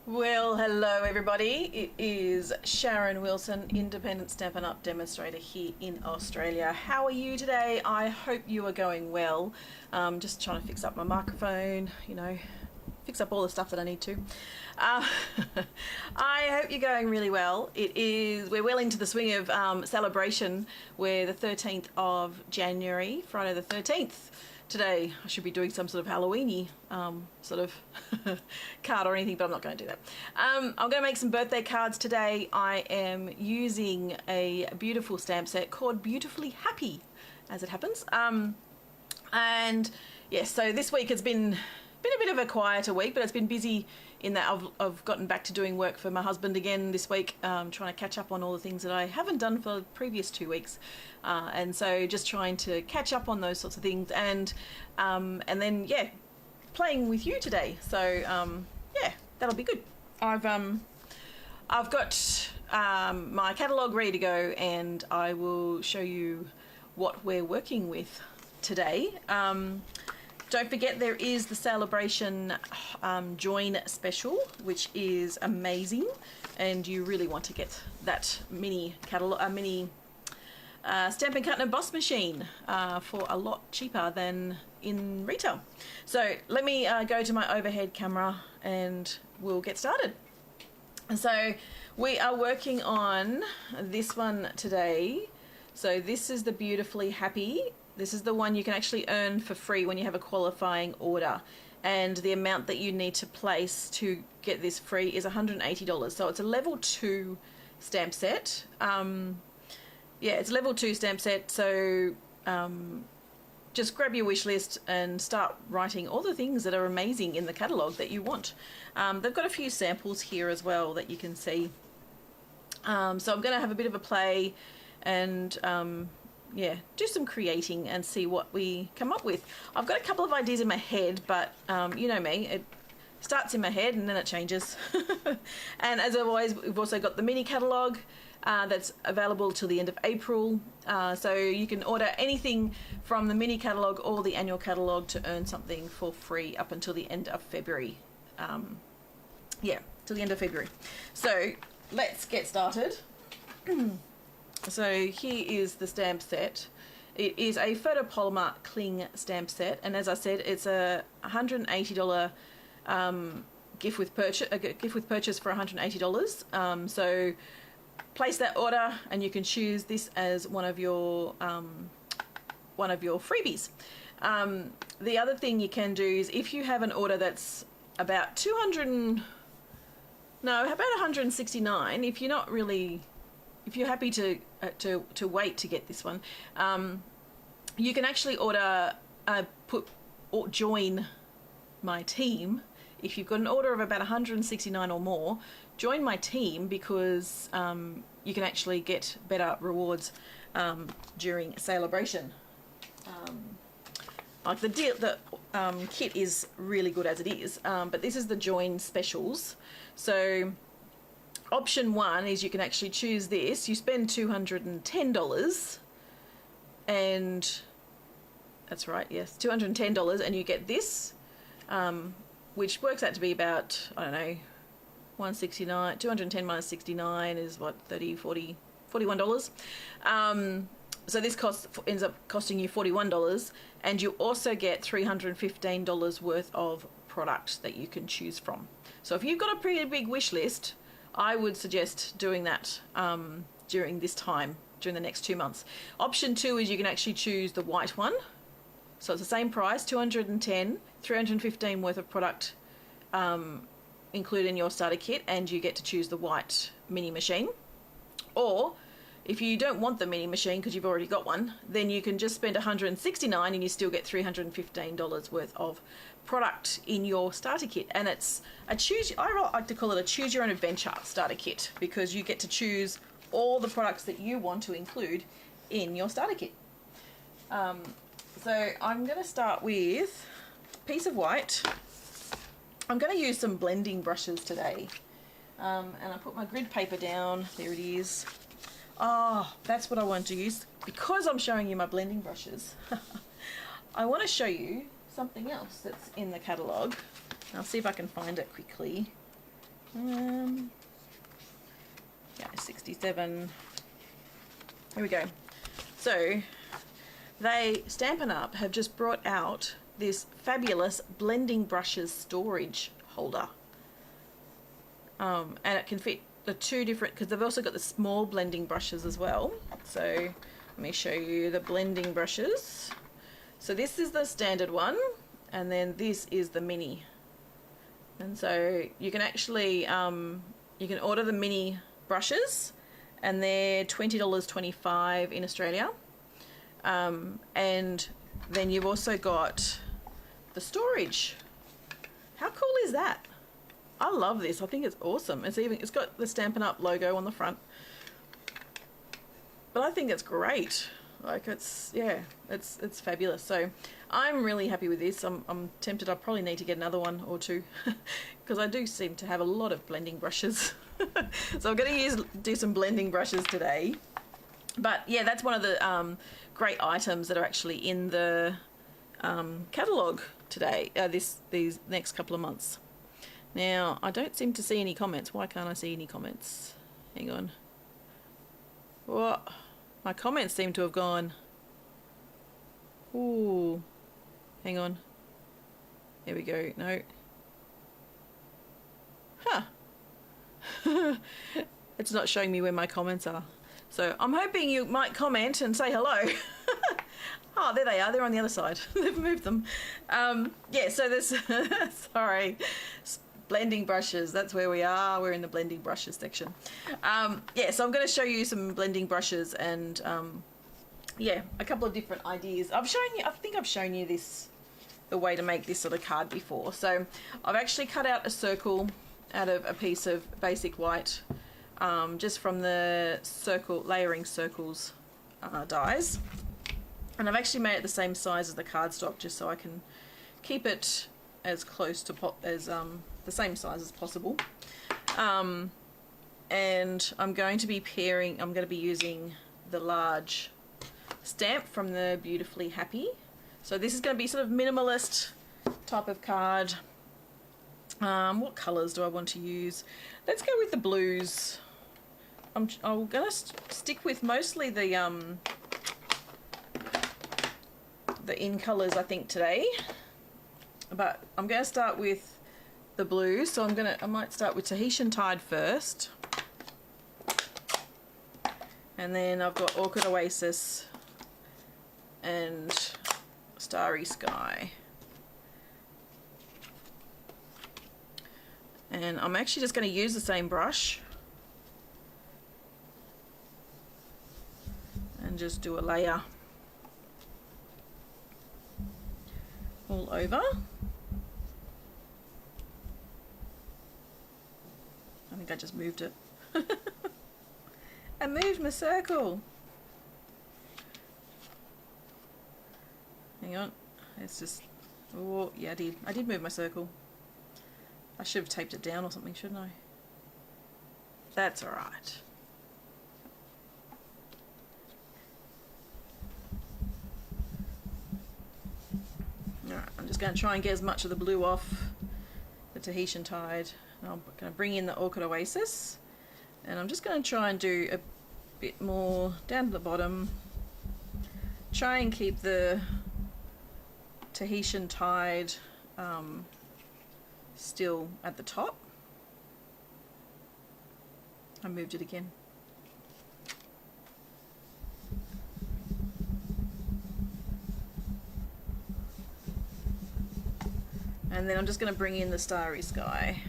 Well, hello everybody. It is Sharon Wilson, independent Stampin' Up demonstrator here in Australia. How are you today? I hope you are going well. Just trying to fix up my microphone, fix up all the stuff that I need to. I hope you're going really well. We're well into the swing of Sale-a-bration. We're the 13th of January, Friday the 13th. Today I should be doing some sort of Halloween-y sort of card or anything, but I'm not going to do that. I'm going to make some birthday cards today. I am using a beautiful stamp set called Beautifully Happy, as it happens. And yes, so this week has been a bit of a quieter week, but it's been busy in that I've gotten back to doing work for my husband again this week, trying to catch up on all the things that I haven't done for the previous 2 weeks, and so just trying to catch up on those sorts of things, and then playing with you today. So yeah, that'll be good. I've got my catalogue ready to go, and I will show you what we're working with today. Don't forget, there is the Sale-a-bration join special, which is amazing, and you really want to get that mini catalog, mini Stampin' Cut and Emboss machine for a lot cheaper than in retail. So let me go to my overhead camera and we'll get started. So we are working on this one today. So this is the Beautifully Happy. This is the one you can actually earn for free when you have a qualifying order, and the amount that you need to place to get this free is $180. So it's a level 2 stamp set. Yeah, it's a level 2 stamp set. So just grab your wish list and start writing all the things that are amazing in the catalogue that you want. They've got a few samples here as well that you can see. So I'm going to have a bit of a play and yeah, do some creating and see what we come up with. I've got a couple of ideas in my head, but you know me, it starts in my head and then it changes. And as always, we've also got the Mini Catalogue that's available till the end of April. So you can order anything from the Mini Catalogue or the annual catalogue to earn something for free up until the end of February. Yeah, till the end of February. So let's get started. So here is the stamp set. It is a photopolymer cling stamp set, and as I said, it's a $180 gift with purchase for $180. So place that order, and you can choose this as one of your freebies. The other thing you can do is, if you have an order that's about $169, if you're happy to wait to get this one, you can actually join my team. If you've got an order of about 169 or more, join my team, because you can actually get better rewards during Sale-a-bration. Like the kit is really good as it is, but this is the join specials. So option 1 is you can actually choose this. You spend $210, and that's right, yes, $210, and you get this, which works out to be about, I don't know, 169. 210 minus 69 is what, 30, 40, $41. So this ends up costing you $41, and you also get $315 worth of product that you can choose from. So if you've got a pretty big wish list, I would suggest doing that during this time, during the next 2 months. Option 2 is you can actually choose the white one. So it's the same price, $210, $315 worth of product included in your starter kit, and you get to choose the white mini machine. Or if you don't want the mini machine because you've already got one, then you can just spend $169 and you still get $315 worth of product in your starter kit. And it's I like to call it a choose your own adventure starter kit, because you get to choose all the products that you want to include in your starter kit. So I'm going to start with a piece of white. I'm going to use some blending brushes today, and I put my grid paper down. There it is. Oh, that's what I want to use. Because I'm showing you my blending brushes, I want to show you something else that's in the catalogue. I'll see if I can find it quickly. Yeah, 67. Here we go. So Stampin' Up have just brought out this fabulous blending brushes storage holder. And it can fit the two different, because they've also got the small blending brushes as well. So let me show you the blending brushes. So this is the standard one, and then this is the mini. And so you can actually, you can order the mini brushes, and they're $20.25 in Australia. And then you've also got the storage. How cool is that? I love this. I think it's awesome. It's got the Stampin' Up logo on the front. But I think it's great. Like it's fabulous. So I'm really happy with this. I'm tempted I probably need to get another one or two because I do seem to have a lot of blending brushes. So I'm going to do some blending brushes today. But yeah, that's one of the great items that are actually in the catalogue today, these next couple of months. Now, I don't seem to see any comments. Why can't I see any comments? Hang on. What? My comments seem to have gone. Ooh. Hang on. There we go. No. Huh. It's not showing me where my comments are. So I'm hoping you might comment and say hello. Oh, there they are. They're on the other side. They've moved them. Yeah, so there's... Sorry. Blending brushes. That's where we are. We're in the blending brushes section. Yeah, so I'm going to show you some blending brushes and, yeah, a couple of different ideas. I think I've shown you the way to make this sort of card before. So I've actually cut out a circle out of a piece of basic white, just from the layering circles dies. And I've actually made it the same size as the cardstock just so I can keep it as close to the same size as possible. And I'm going to be using the large stamp from the Beautifully Happy. So this is going to be sort of minimalist type of card. What colours do I want to use? Let's go with the blues. I'm going to stick with mostly the in colours I think today, but I'm going to start with the blues. So I might start with Tahitian Tide first, and then I've got Orchid Oasis and Starry Sky. And I'm actually just going to use the same brush and just do a layer all over. I think I just moved it. I moved my circle. Hang on. It's just... Oh, yeah, I did move my circle. I should have taped it down or something, shouldn't I? That's alright. Alright, I'm just going to try and get as much of the blue off the Tahitian Tide. And I'm going to bring in the Orchid Oasis. And I'm just going to try and do a bit more down to the bottom. Try and keep the Tahitian Tide still at the top. I moved it again. And then I'm just going to bring in the Starry Sky.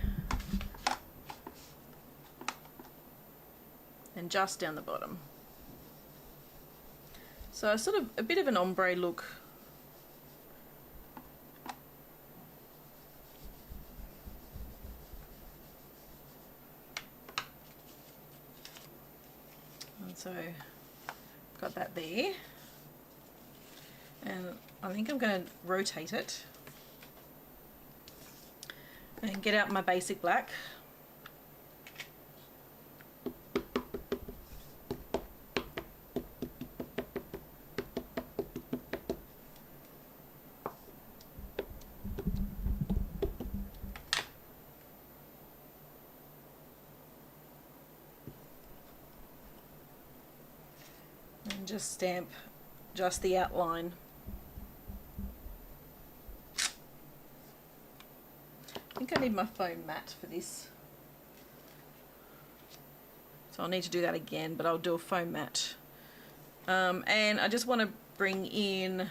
And just down the bottom. So sort of a bit of an ombre look. And so got that there. And I think I'm going to rotate it and get out my basic black. and just stamp just the outline. I think I need my foam mat for this. So I'll need to do that again, but I'll do a foam mat. And I just want to bring in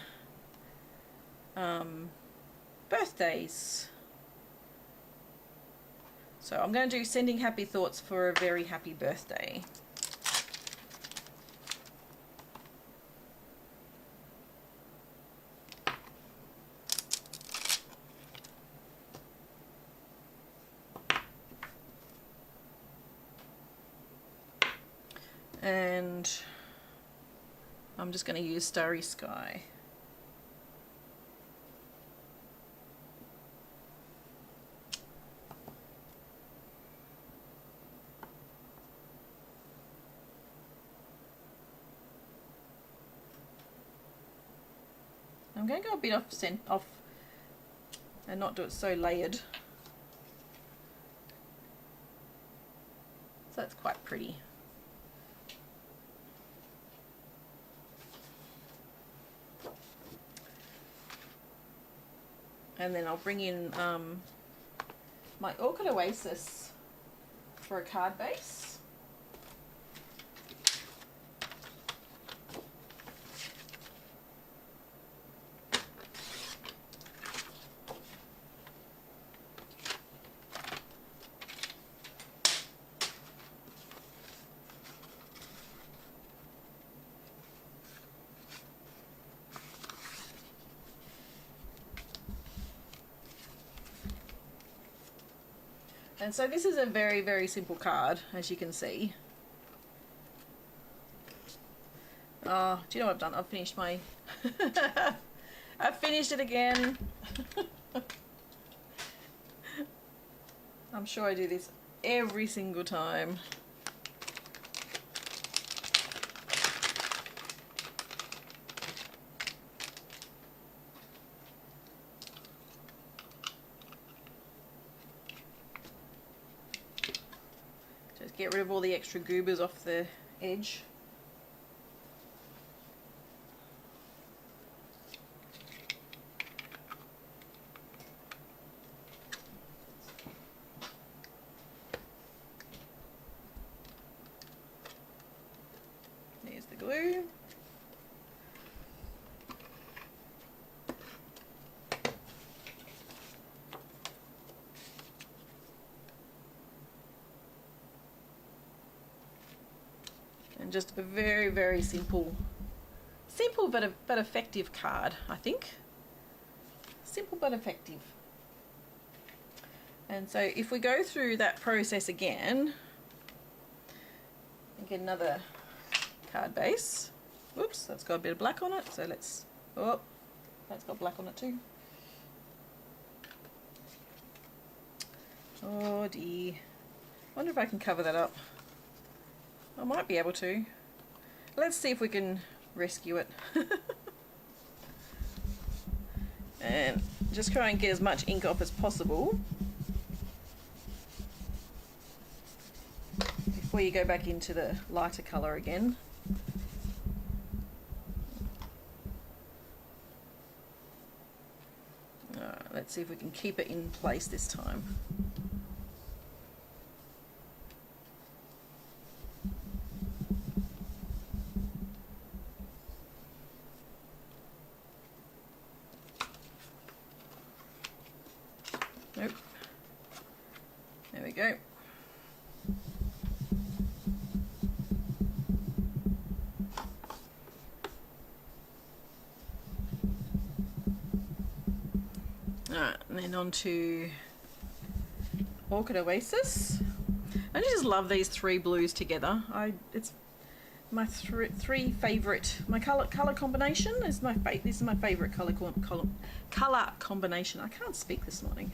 birthdays. So I'm going to do sending happy thoughts for a very happy birthday. And I'm just going to use Starry Sky. I'm going to go a bit off and not do it so layered. So that's quite pretty. And then I'll bring in my Orchid Oasis for a card base. And so this is a very, very simple card, as you can see. Oh, do you know what I've done? I've finished my... I've finished it again. I'm sure I do this every single time. Get rid of all the extra goobers off the edge. There's the glue. And just a very, very simple but effective card, I think. Simple but effective. And so if we go through that process again and get another card base. Whoops, that's got a bit of black on it, so let's, oh, that's got black on it too. Oh dear. Wonder if I can cover that up. I might be able to. Let's see if we can rescue it. And just try and get as much ink off as possible before you go back into the lighter colour again. Alright, let's see if we can keep it in place this time. Nope. There we go. Alright, and then on to Orchid Oasis. I just love these three blues together. It's my three favourite. My colour combination is my this is my favourite colour combination. I can't speak this morning.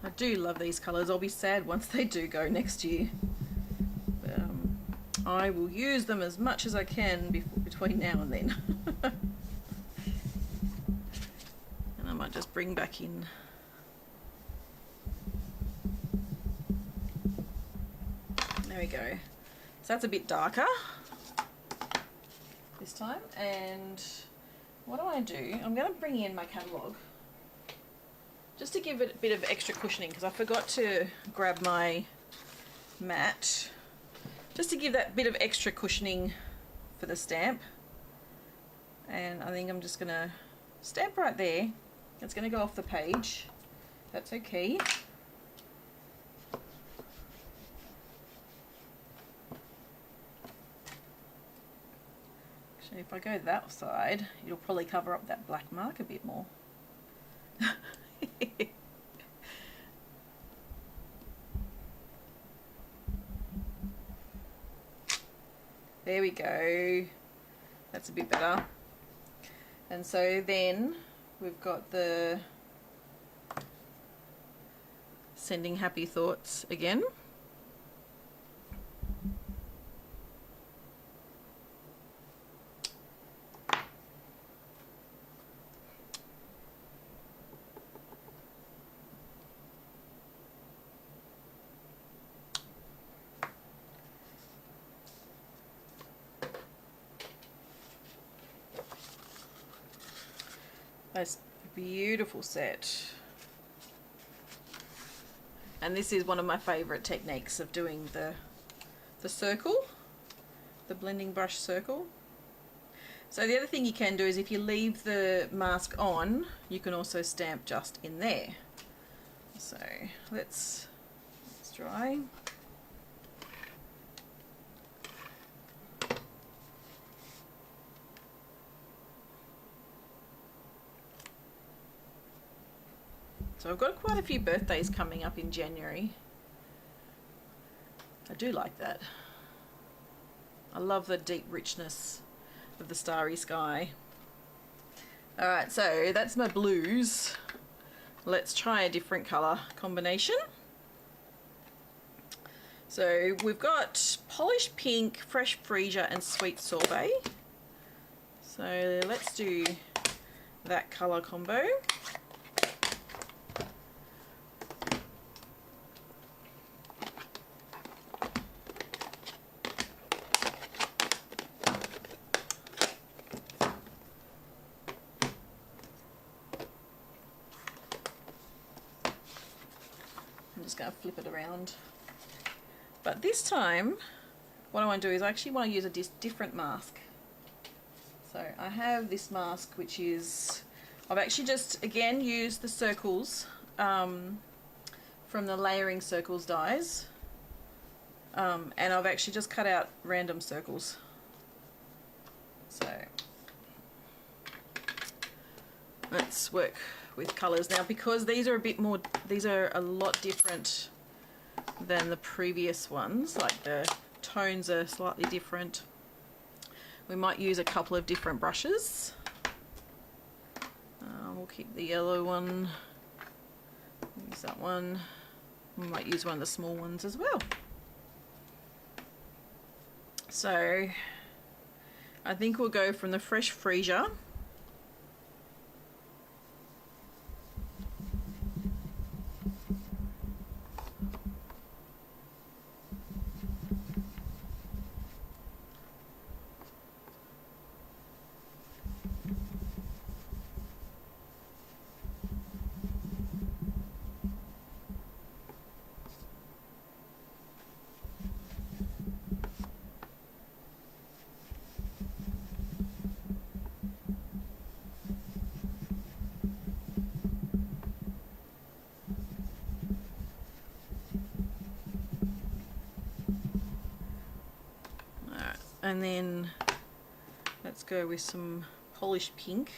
I do love these colours. I'll be sad once they do go next year. I will use them as much as I can between now and then. And I might just bring back in There we go. So that's a bit darker this time. And what do I do? I'm going to bring in my catalogue just to give it a bit of extra cushioning, because I forgot to grab my mat, just to give that bit of extra cushioning for the stamp. And I think I'm just going to stamp right there. It's going to go off the page. That's okay. Actually, if I go that side, it'll probably cover up that black mark a bit more. There we go. That's a bit better. And so then we've got the sending happy thoughts again. That's a beautiful set. And this is one of my favourite techniques of doing the circle, the blending brush circle. So the other thing you can do is if you leave the mask on, you can also stamp just in there. So let's dry. So I've got quite a few birthdays coming up in January. I do like that. I love the deep richness of the starry sky. Alright, so that's my blues. Let's try a different colour combination. So we've got polished pink, fresh freesia and sweet sorbet. So let's do that colour combo. I'm just going to flip it around. But this time, what I want to do is I actually want to use a different mask. So I have this mask, which is, I've actually just, again, used the circles from the Layering Circles dies. And I've actually just cut out random circles. So let's work with colours now, because these are a bit more, these are a lot different than the previous ones. Like the tones are slightly different. We might use a couple of different brushes. We'll keep the yellow one, use that one. We might use one of the small ones as well. So I think we'll go from the fresh freesia. And then let's go with some polished pink.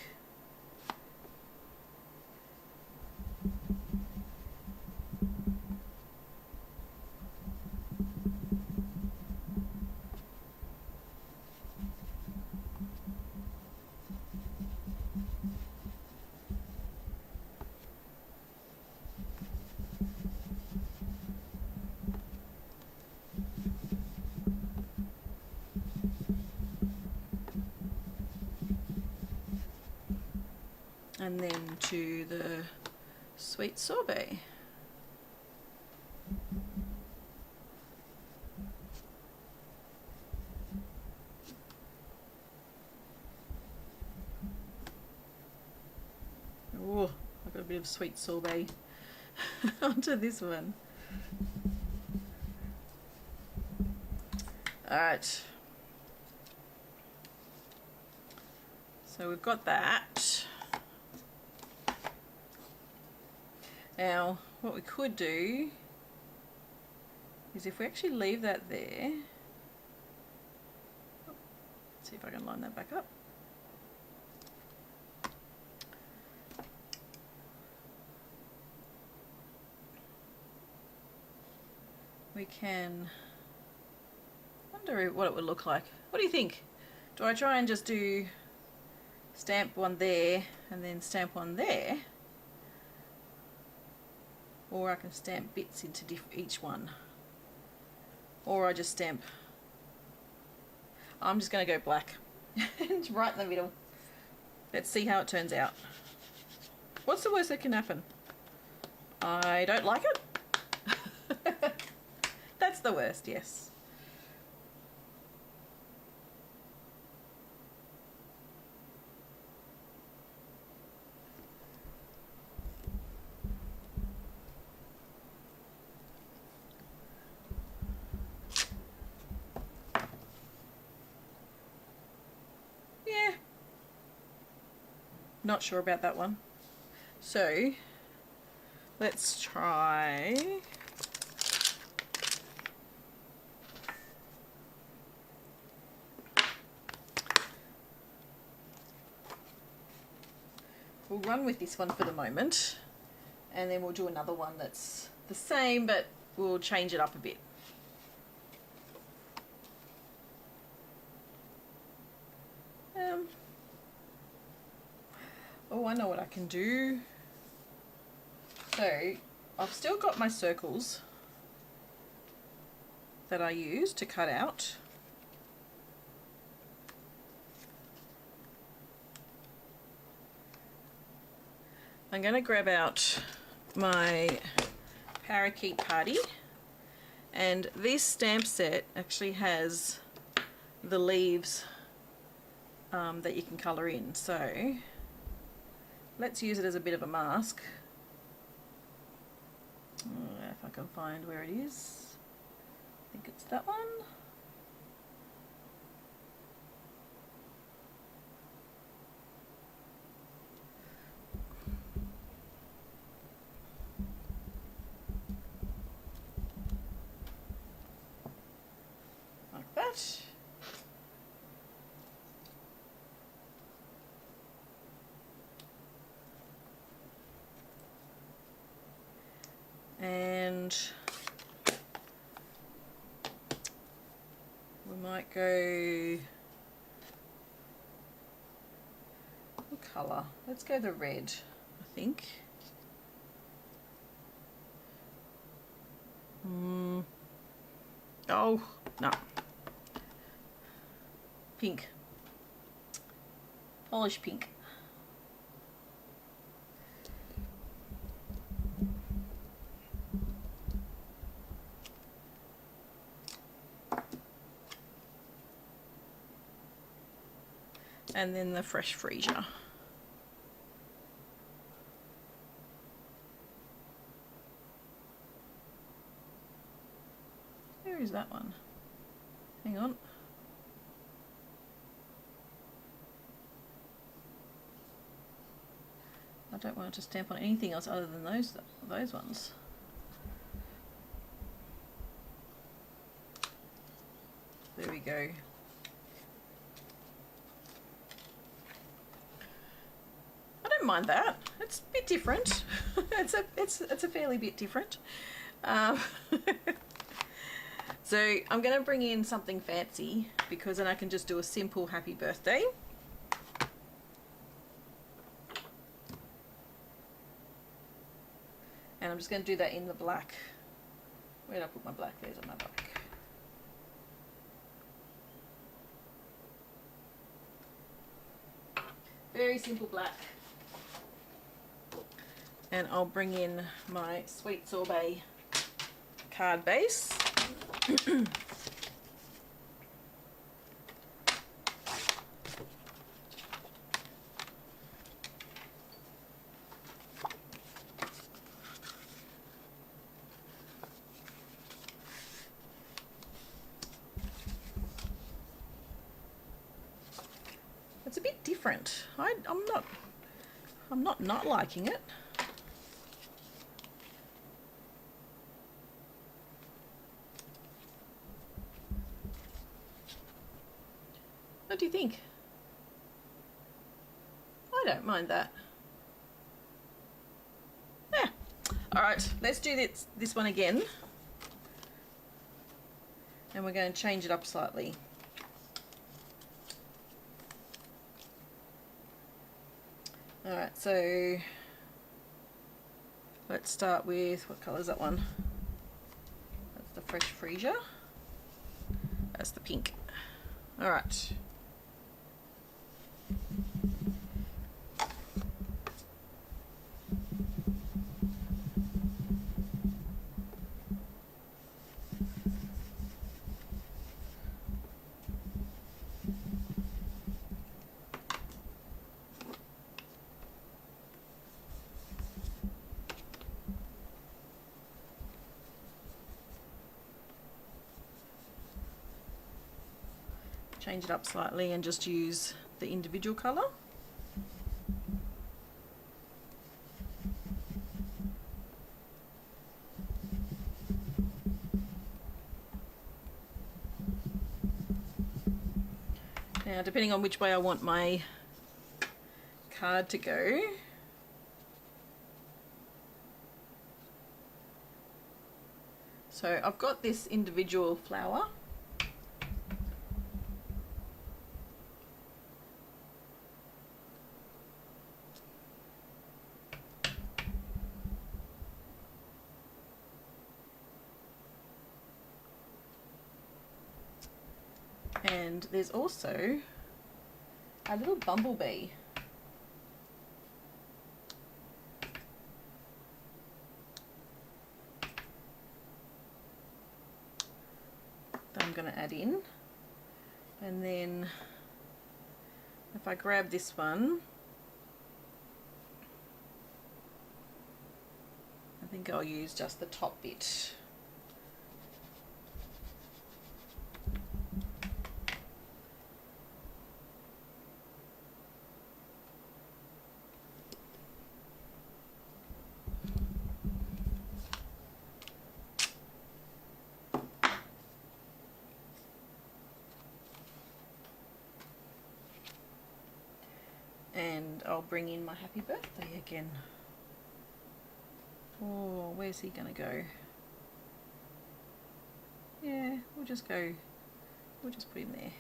And then to the sweet sorbet. bit of sweet sorbet onto this one. Alright. So we've got that. Now, what we could do is if we actually leave that there, let's see if I can line that back up. We can wonder what it would look like. What do you think? Do I try and just do stamp one there and then stamp one there? Or I can stamp bits into each one. Or I just stamp. I'm just going to go black. It's right in the middle. Let's see how it turns out. What's the worst that can happen? I don't like it. That's the worst, yes. Yeah. Not sure about that one. So, let's try... We'll run with this one for the moment, and then we'll do another one that's the same, but we'll change it up a bit. Oh, I know what I can do. So, I've still got my circles that I use to cut out. I'm going to grab out my parakeet party, and this stamp set actually has the leaves that you can colour in, so let's use it as a bit of a mask. If I can find where it is. I think it's that one. Like that. And we might go, what colour? Let's go the red, I think. Oh, no. Pink. Polish pink. And then the fresh freesia. Where is that one? Hang on. I don't want to stamp on anything else other than those ones. There we go. Mind that it's a bit different. it's a fairly bit different. So I'm going to bring in something fancy, because then I can just do a simple happy birthday. And I'm just going to do that in the black. Where did I put my black? There's my black. Very simple black. And I'll bring in my sweet sorbet card base. different. I'm not liking it. What do you think? I don't mind that. Yeah. All right, let's do this one again. And we're going to change it up slightly. All right, so let's start with, what colour is that one? That's the Fresh Freesia. That's the pink. All right. Change it up slightly and just use the individual colour. Now, depending on which way I want my card to go, so I've got this individual flower. And there's also a little bumblebee. That I'm going to add in. And then if I grab this one, I think I'll use just the top bit. And I'll bring in my happy birthday again. Oh, where's he gonna go? Yeah, we'll just put him there.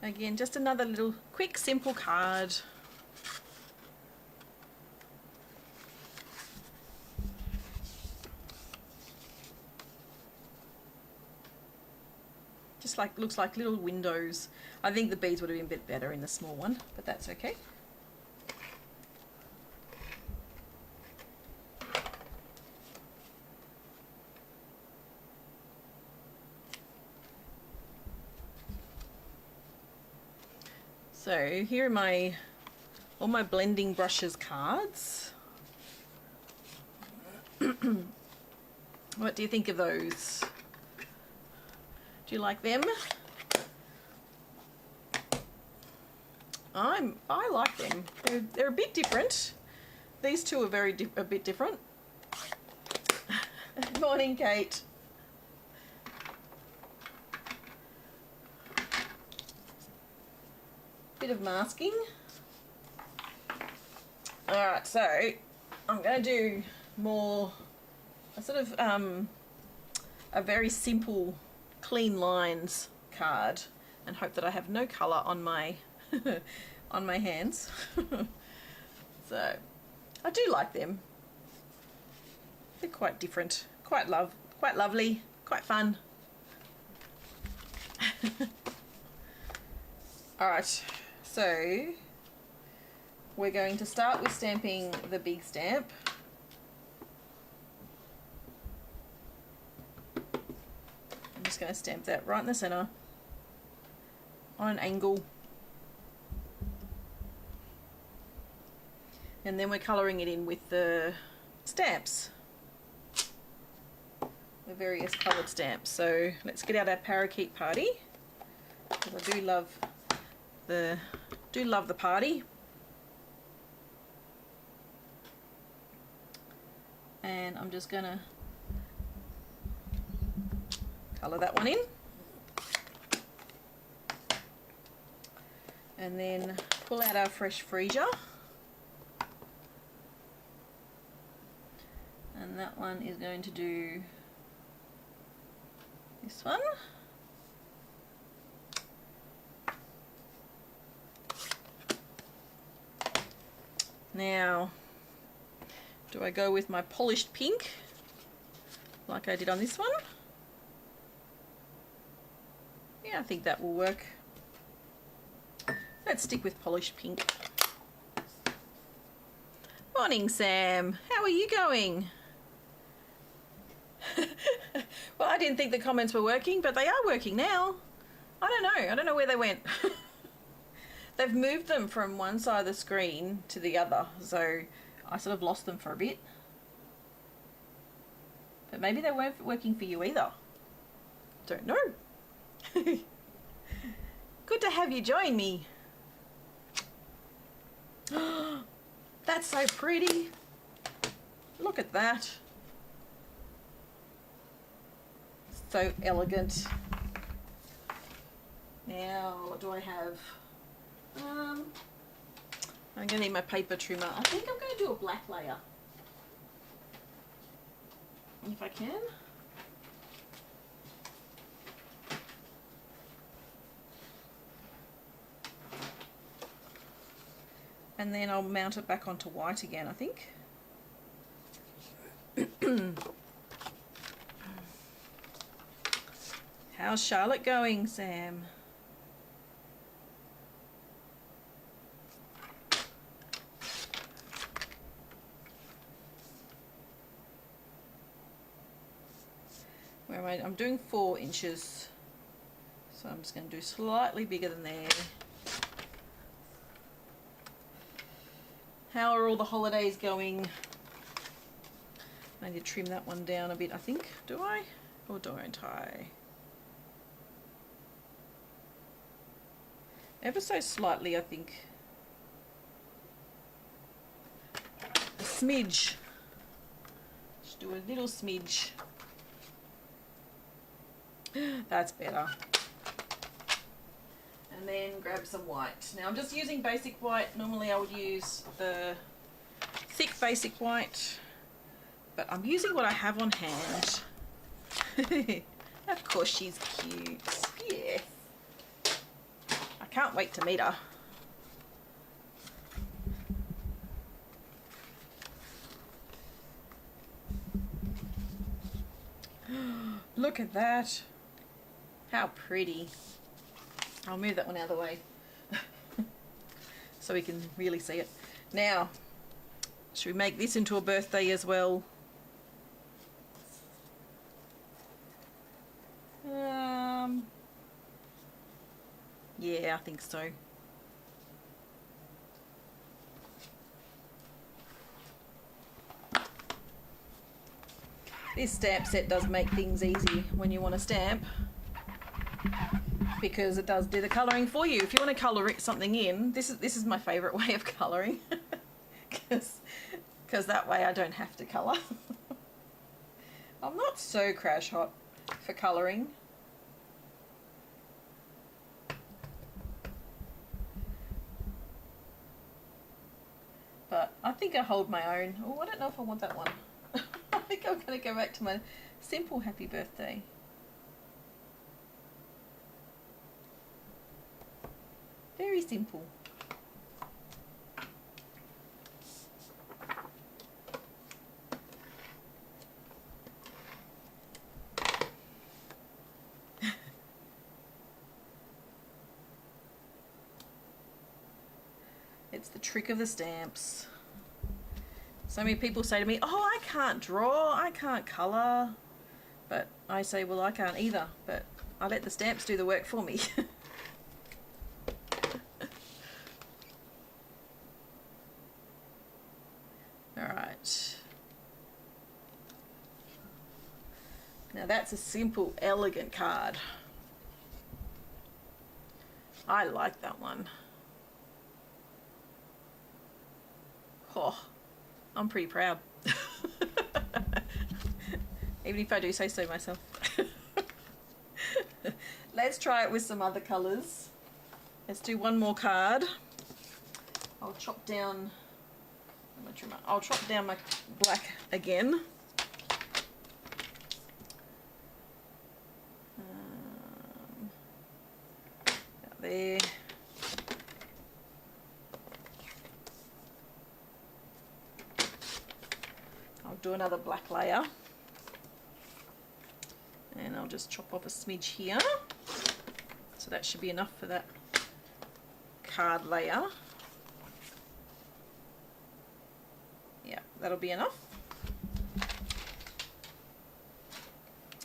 Again, just another little quick, simple card. Just like, looks like little windows. I think the beads would have been a bit better in the small one, but that's okay. So here are all my blending brushes cards. What do you think of those? Do you like them? I like them. They're a bit different. These two are a bit different. Morning, Kate. Bit of masking. Alright, so I'm going to do more a sort of a very simple clean lines card and hope that I have no colour on my on my hands. So I do like them. They're quite different, quite lovely, quite fun. Alright, so we're going to start with stamping the big stamp. I'm just going to stamp that right in the centre on an angle. And then we're colouring it in with the stamps, the various coloured stamps. So let's get out our parakeet party, because I do love do love the party. And I'm just gonna colour that one in. And then pull out our fresh freesia. And that one is going to do this one. Now, do I go with my polished pink like I did on this one? Yeah, I think that will work. Let's stick with polished pink. Morning, Sam. How are you going? Well, I didn't think the comments were working, but they are working now. I don't know. I don't know where they went. They've moved them from one side of the screen to the other, so I sort of lost them for a bit. But maybe they weren't working for you either. Don't know. Good to have you join me. That's so pretty. Look at that. So elegant. Now, what do I have? I'm going to need my paper trimmer. I think I'm going to do a black layer. If I can. And then I'll mount it back onto white again, I think. How's Charlotte going, Sam? Where am I? I'm doing 4 inches. So I'm just going to do slightly bigger than there. How are all the holidays going? I need to trim that one down a bit, I think. Do I? Or don't I? Ever so slightly, I think. A smidge. Just do a little smidge. That's better. And then grab some white. Now I'm just using basic white. Normally I would use the thick basic white, but I'm using what I have on hand. Of course she's cute. Yes. I can't wait to meet her. Look at that. How pretty. I'll move that one out of the way so we can really see it. Now, should we make this into a birthday as well? Yeah, I think so. This stamp set does make things easy when you want to stamp, because it does do the colouring for you. If you want to colour something in, this is my favourite way of colouring, because that way I don't have to colour. I'm not so crash hot for colouring. But I think I hold my own. Oh, I don't know if I want that one. I think I'm going to go back to my simple happy birthday. Very simple. It's the trick of the stamps. So many people say to me, oh, I can't draw, I can't colour. But I say, well, I can't either, but I let the stamps do the work for me. Alright. Now that's a simple, elegant card. I like that one. Oh, I'm pretty proud. Even if I do say so myself. Let's try it with some other colours. Let's do one more card. I'll chop down my black again. There. I'll do another black layer. And I'll just chop off a smidge here. So that should be enough for that card layer. Yeah, that'll be enough.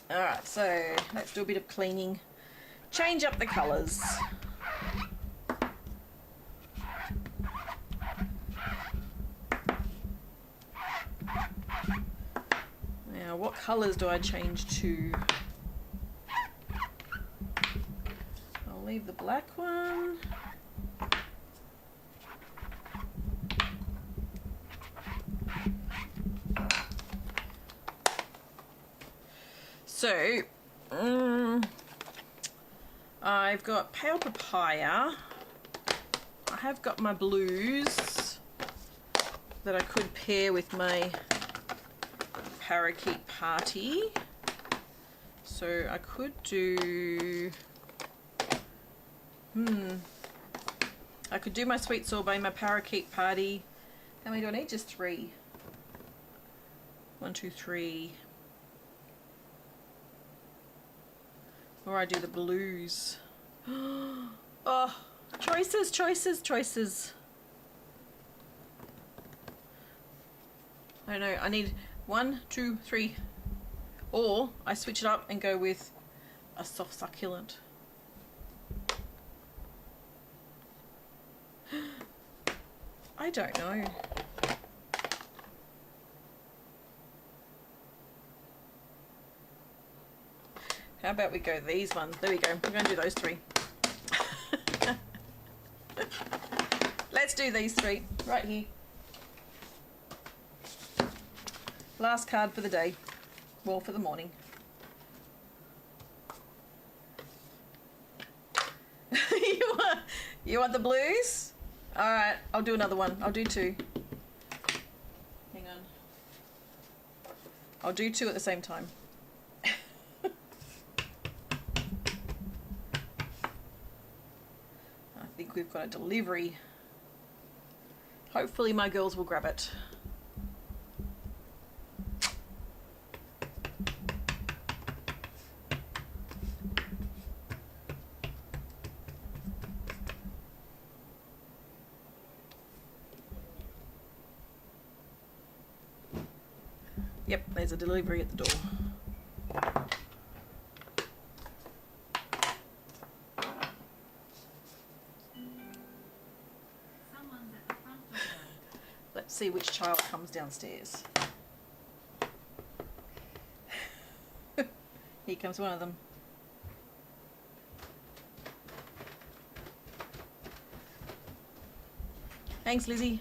Alright, so let's do a bit of cleaning. Change up the colours. Now, what colours do I change to? I'll leave the black one. So, I've got pale papaya. I have got my blues that I could pair with my parakeet party. So I could do, I could do my sweet sorbet, my parakeet party. How many do I need? Just 3. 1, 2, 3. Or I do the blues. Oh, choices, choices, choices. I don't know, I need 1, 2, 3. Or I switch it up and go with a soft succulent. I don't know. How about we go these ones? There we go. We're going to do those 3. Let's do these 3 right here. Last card for the day. Well, for the morning. You want the blues? Alright, I'll do another one. I'll do 2. Hang on. I'll do 2 at the same time. I think we've got a delivery. Hopefully my girls will grab it. Yep, there's a delivery at the door. Let's see which child comes downstairs. Here comes one of them. Thanks, Lizzie.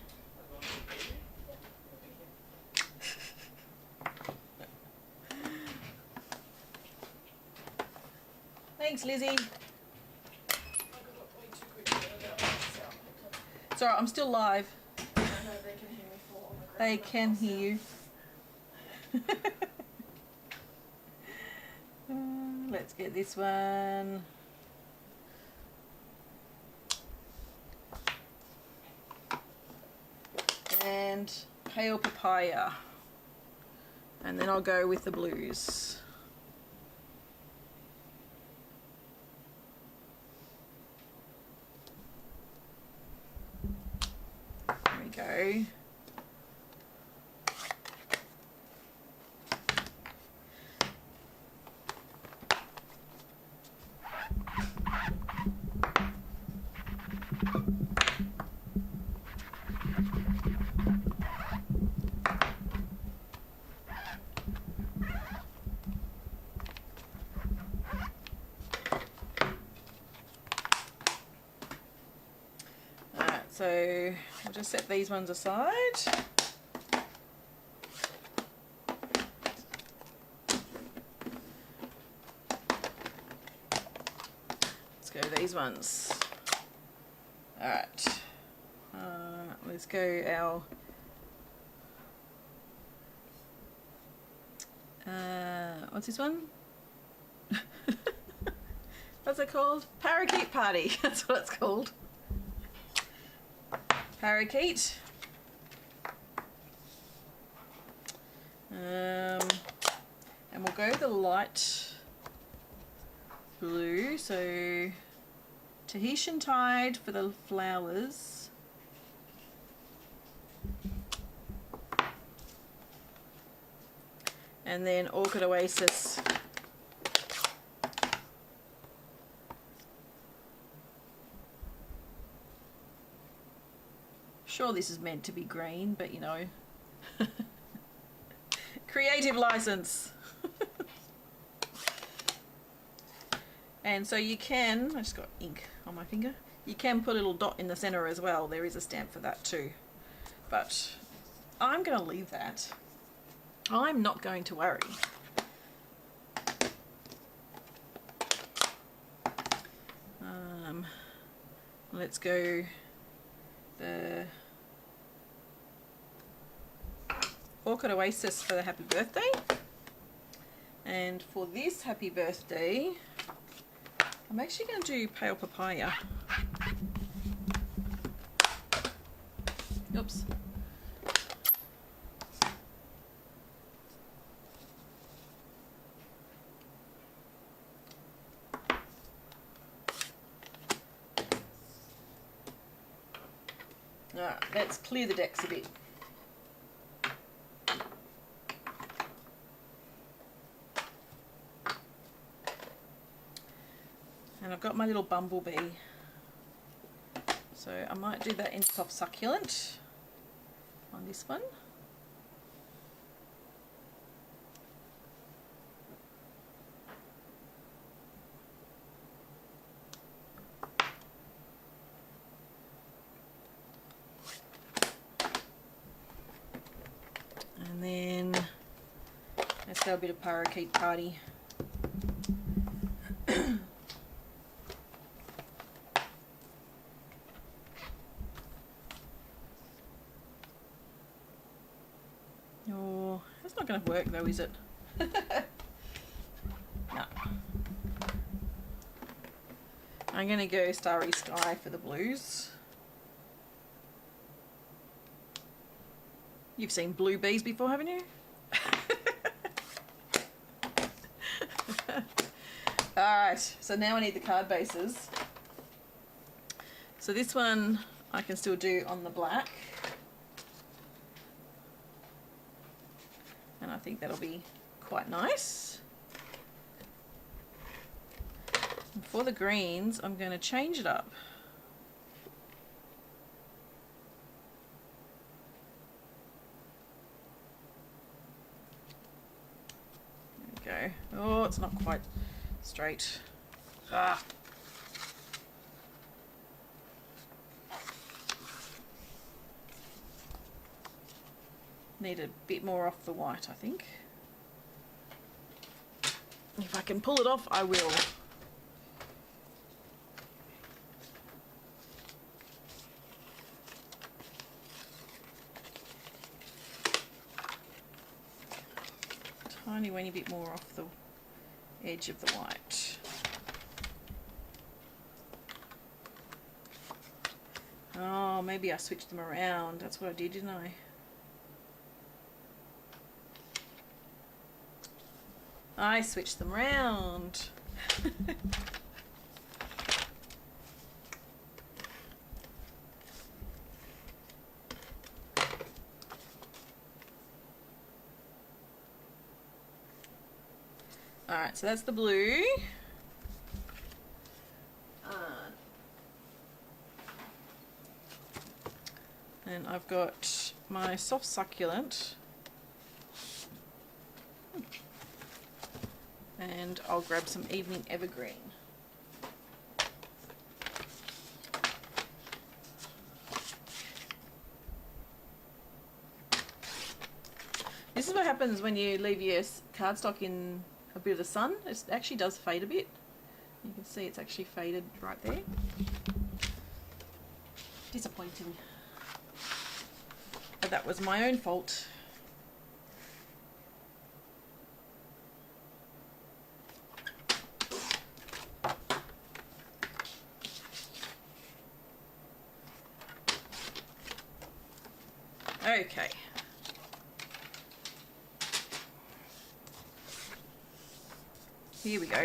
Thanks, Lizzie. It's alright, I'm still live. I know they can hear me fall on the ground. They can hear you. Let's get this one. And pale papaya. And then I'll go with the blues. There we go. So we'll just set these ones aside. Let's go these ones. Alright. Let's go our what's this one? What's it called? Parakeet Party. That's what it's called. Parakeet. And we'll go the light blue. So Tahitian Tide for the flowers. And then Orchid Oasis. Sure, this is meant to be green, but you know. Creative license. And so you can, I just got ink on my finger, you can put a little dot in the center as well. There is a stamp for that too. But I'm going to leave that. I'm not going to worry. Let's go the Orchid Oasis for the happy birthday. And for this happy birthday, I'm actually going to do Pale Papaya. Oops. Alright, let's clear the decks a bit. And I've got my little bumblebee. So I might do that in soft succulent on this one. And then let's go a bit of Parakeet Party. Oh, that's not going to work though, is it? No. I'm going to go Starry Sky for the blues. You've seen blue bees before, haven't you? Alright, so now I need the card bases. So this one I can still do on the black. And I think that'll be quite nice. And for the greens, I'm going to change it up. There we go. Oh, it's not quite straight. Ah. Need a bit more off the white, I think. If I can pull it off, I will. Tiny weeny bit more off the edge of the white. Oh, maybe I switched them around. That's what I did, didn't I? I switched them round. Alright, so that's the blue. And I've got my soft succulent. And I'll grab some Evening Evergreen. happens when you leave your cardstock in a bit of the sun. It actually does fade a bit. You can see it's actually faded right there. Disappointing. But that was my own fault. Okay. Here we go.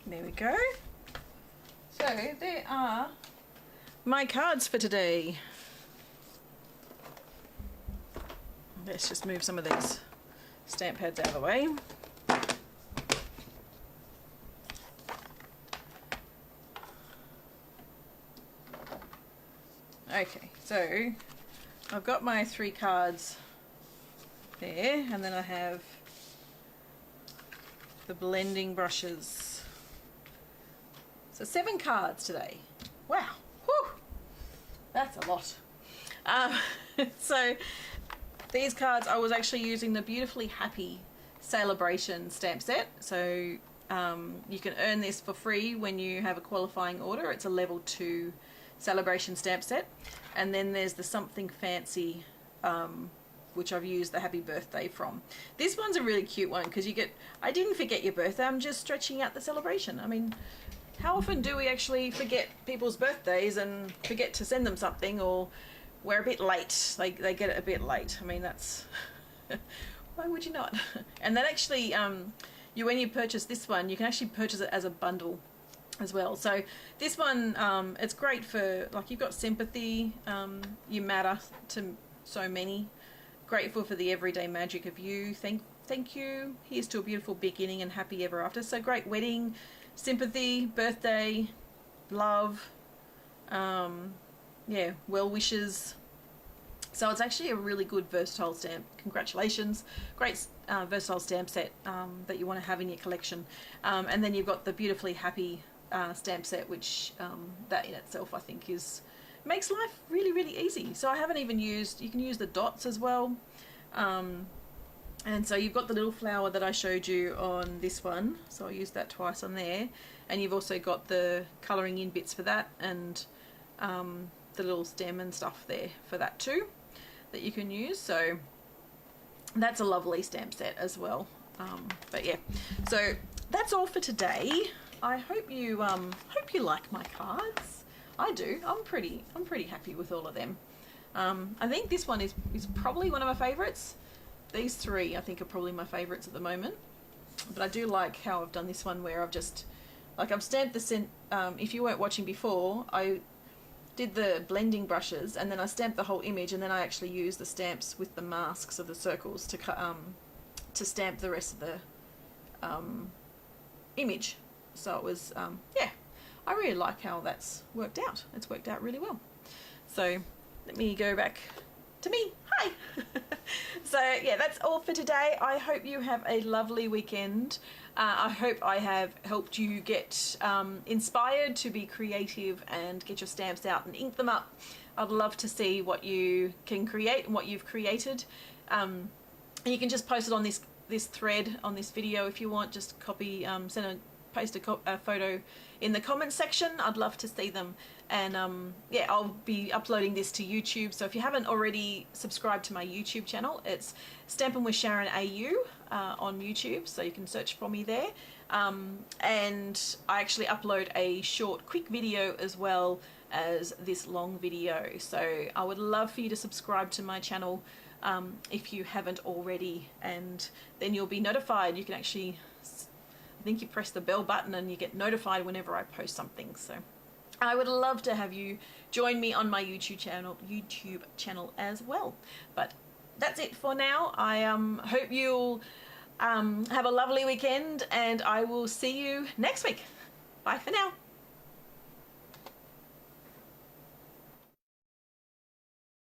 There we go. So there are my cards for today. Let's just move some of these stamp pads out of the way. Okay, so I've got my 3 cards there, and then I have the blending brushes. So 7 cards today. Wow, whew, that's a lot. So these cards, I was actually using the Beautifully Happy Sale-a-bration stamp set. So you can earn this for free when you have a qualifying order. It's a level 2 Sale-a-bration stamp set. And then there's the Something Fancy, which I've used the Happy Birthday from. This one's a really cute one because you get, I didn't forget your birthday, I'm just stretching out the celebration. I mean, how often do we actually forget people's birthdays and forget to send them something, or we're a bit late, they get it a bit late. I mean, that's, why would you not? And then actually, when you purchase this one, you can actually purchase it as a bundle as well. So this one, it's great for, like, you've got sympathy, you matter to so many, grateful for the everyday magic of you, thank you, here's to a beautiful beginning and happy ever after. So great wedding, sympathy, birthday, love, yeah, well wishes. So it's actually a really good versatile stamp. Congratulations, great versatile stamp set that you want to have in your collection. And then you've got the Beautifully Happy stamp set, which that in itself I think makes life really, really easy. So I haven't even used, you can use the dots as well. And so you've got the little flower that I showed you on this one, so I'll use that twice on there. And you've also got the colouring in bits for that, and the little stem and stuff there for that too, that you can use. So that's a lovely stamp set as well. But yeah, so that's all for today. I hope you like my cards. I do. I'm pretty happy with all of them. I think this one is probably one of my favourites. These 3 I think are probably my favourites at the moment, but I do like how I've done this one where I've just, like, I've stamped the if you weren't watching before, I did the blending brushes and then I stamped the whole image, and then I actually used the stamps with the masks of the circles to stamp the rest of the image. So it was yeah, I really like how that's worked out. It's worked out really well. So let me go back to me. Hi. So yeah, that's all for today. I hope you have a lovely weekend. I hope I have helped you get inspired to be creative and get your stamps out and ink them up. I'd love to see what you can create and what you've created. And you can just post it on this thread on this video if you want. Just copy, paste a photo in the comments section. I'd love to see them. And yeah, I'll be uploading this to YouTube. So if you haven't already subscribed to my YouTube channel, it's Stampin' with Sharon AU on YouTube. So you can search for me there. And I actually upload a short, quick video as well as this long video. So I would love for you to subscribe to my channel. if you haven't already, and then you'll be notified. You can actually, I think you press the bell button and you get notified whenever I post something. So I would love to have you join me on my YouTube channel as well. But that's it for now. I hope you'll have a lovely weekend, and I will see you next week. Bye for now.